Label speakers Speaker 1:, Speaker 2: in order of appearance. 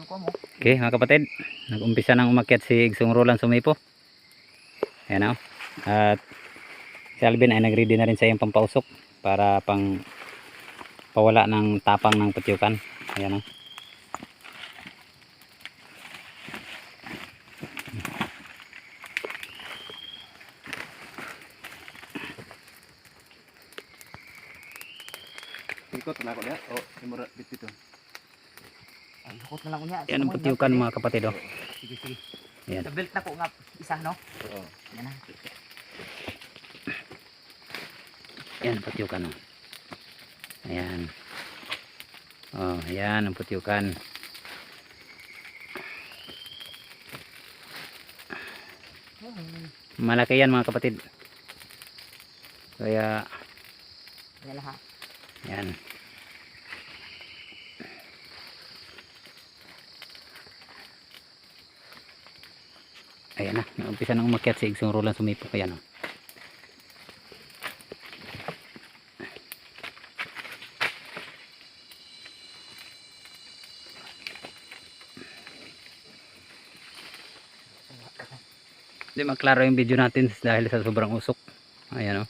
Speaker 1: Okay mga kapatid, nag-umpisa nang umakyat si Igsong Roland Sumipo. Ayan o. At si Alvin ay nag-ready na rin sa iyong pampausok para pang pawala ng tapang ng putyukan. Ayan o.
Speaker 2: Ikot na ako na. Oh, imura dito.
Speaker 3: Ay, hukot na lang unya.
Speaker 1: Yan ang putyukan mga kapatid o.
Speaker 3: Sige, sige.
Speaker 1: Ayan.
Speaker 3: Belt na ko nga isa, no?
Speaker 2: Oo.
Speaker 3: Yan na.
Speaker 1: Yan ang putyukan o. Ayan. Oh, ayan ang putyukan. Malaki yan mga kapatid. Kaya
Speaker 3: Yan na ha.
Speaker 1: yan. Ayan na, naumpisa nang umakyat si Igsong Roland Sumipo. Ayan o. Hindi maklaro yung video natin dahil sa sobrang usok. Ayan o.